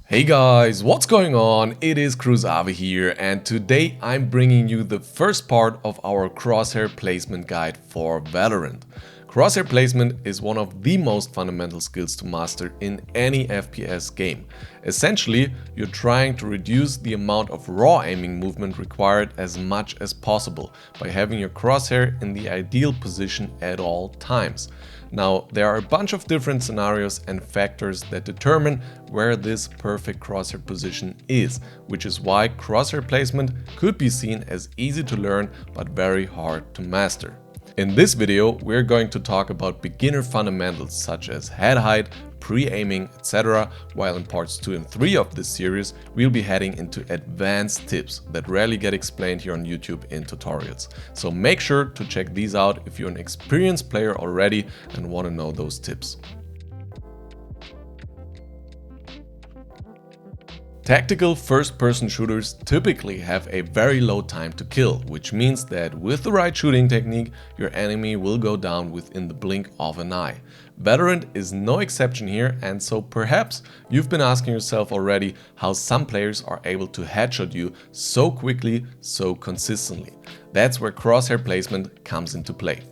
Hey guys, what's going on? It is Crosshair here, and today I'm bringing you the first part of our crosshair placement guide for Valorant. Crosshair placement is one of the most fundamental skills to master in any FPS game. Essentially, you're trying to reduce the amount of raw aiming movement required as much as possible by having your crosshair in the ideal position at all times. Now, there are a bunch of different scenarios and factors that determine where this perfect crosshair position is, which is why crosshair placement could be seen as easy to learn but very hard to master. In this video, we're going to talk about beginner fundamentals such as head height, pre-aiming, etc., while in parts 2 and 3 of this series, we'll be heading into advanced tips that rarely get explained here on YouTube in tutorials. So make sure to check these out if you're an experienced player already and want to know those tips. Tactical first-person shooters typically have a very low time to kill, which means that with the right shooting technique, your enemy will go down within the blink of an eye. Valorant is no exception here, and so perhaps you've been asking yourself already how some players are able to headshot you so quickly, so consistently. That's where crosshair placement comes into play.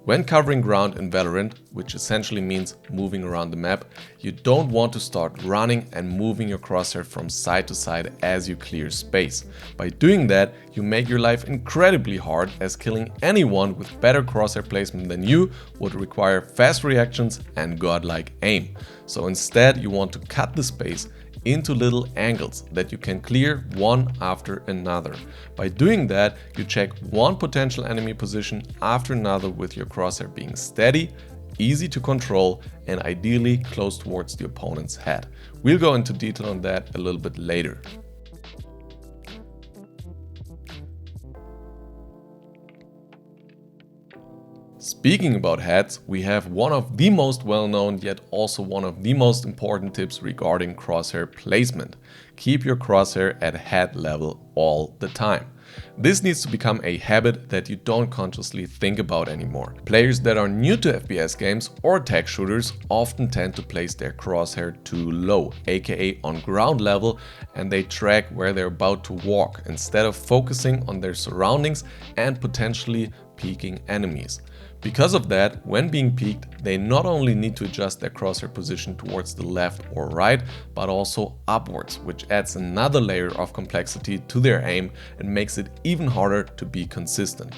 When covering ground in Valorant, which essentially means moving around the map, you don't want to start running and moving your crosshair from side to side as you clear space. By doing that, you make your life incredibly hard, as killing anyone with better crosshair placement than you would require fast reactions and godlike aim. So instead, you want to cut the space into little angles that you can clear one after another. By doing that, you check one potential enemy position after another with your crosshair being steady, easy to control, and ideally close towards the opponent's head. We'll go into detail on that a little bit later. Speaking about heads, we have one of the most well-known yet also one of the most important tips regarding crosshair placement. Keep your crosshair at head level all the time. This needs to become a habit that you don't consciously think about anymore. Players that are new to FPS games or tech shooters often tend to place their crosshair too low, aka on ground level, and they track where they're about to walk instead of focusing on their surroundings and potentially peeking enemies. Because of that, when being peeked, they not only need to adjust their crosshair position towards the left or right, but also upwards, which adds another layer of complexity to their aim and makes it even harder to be consistent.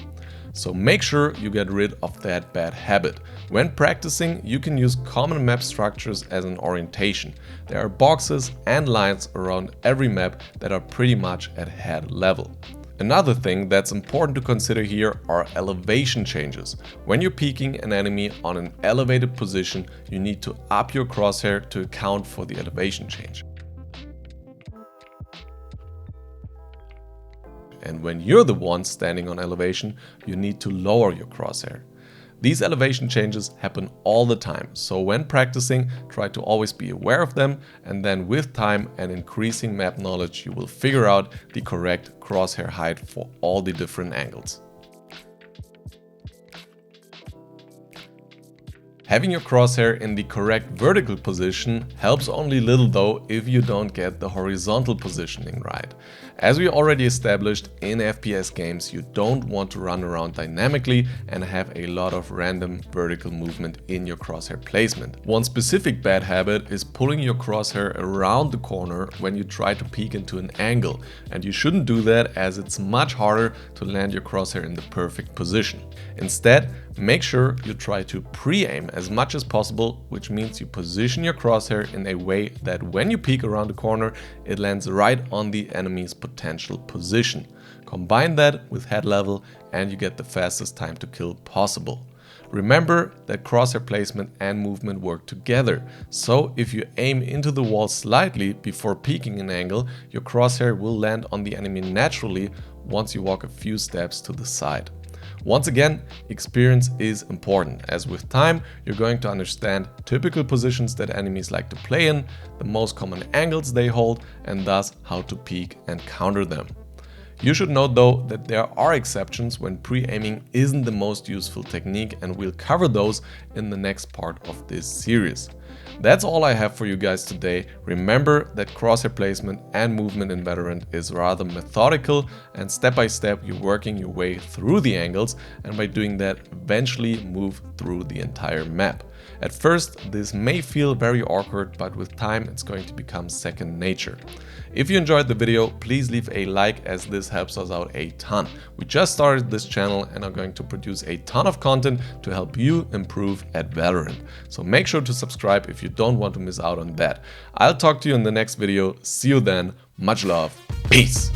So make sure you get rid of that bad habit. When practicing, you can use common map structures as an orientation. There are boxes and lines around every map that are pretty much at head level. Another thing that's important to consider here are elevation changes. When you're peeking an enemy on an elevated position, you need to up your crosshair to account for the elevation change. And when you're the one standing on elevation, you need to lower your crosshair. These elevation changes happen all the time, so when practicing, try to always be aware of them, and then with time and increasing map knowledge, you will figure out the correct crosshair height for all the different angles. Having your crosshair in the correct vertical position helps only little though if you don't get the horizontal positioning right. As we already established, in FPS games you don't want to run around dynamically and have a lot of random vertical movement in your crosshair placement. One specific bad habit is pulling your crosshair around the corner when you try to peek into an angle, and you shouldn't do that as it's much harder to land your crosshair in the perfect position. Instead, make sure you try to pre-aim as much as possible, which means you position your crosshair in a way that when you peek around the corner, it lands right on the enemy's potential position. Combine that with head level and you get the fastest time to kill possible. Remember that crosshair placement and movement work together, so if you aim into the wall slightly before peeking an angle, your crosshair will land on the enemy naturally once you walk a few steps to the side. Once again, experience is important, as with time you're going to understand typical positions that enemies like to play in, the most common angles they hold, and thus how to peek and counter them. You should note though that there are exceptions when pre-aiming isn't the most useful technique, and we'll cover those in the next part of this series. That's all I have for you guys today. Remember that crosshair placement and movement in Valorant is rather methodical, and step by step you're working your way through the angles, and by doing that eventually move through the entire map. At first this may feel very awkward, but with time it's going to become second nature. If you enjoyed the video, please leave a like, as this helps us out a ton. We just started this channel and are going to produce a ton of content to help you improve at Valorant. So make sure to subscribe if you don't want to miss out on that. I'll talk to you in the next video. See you then. Much love. Peace.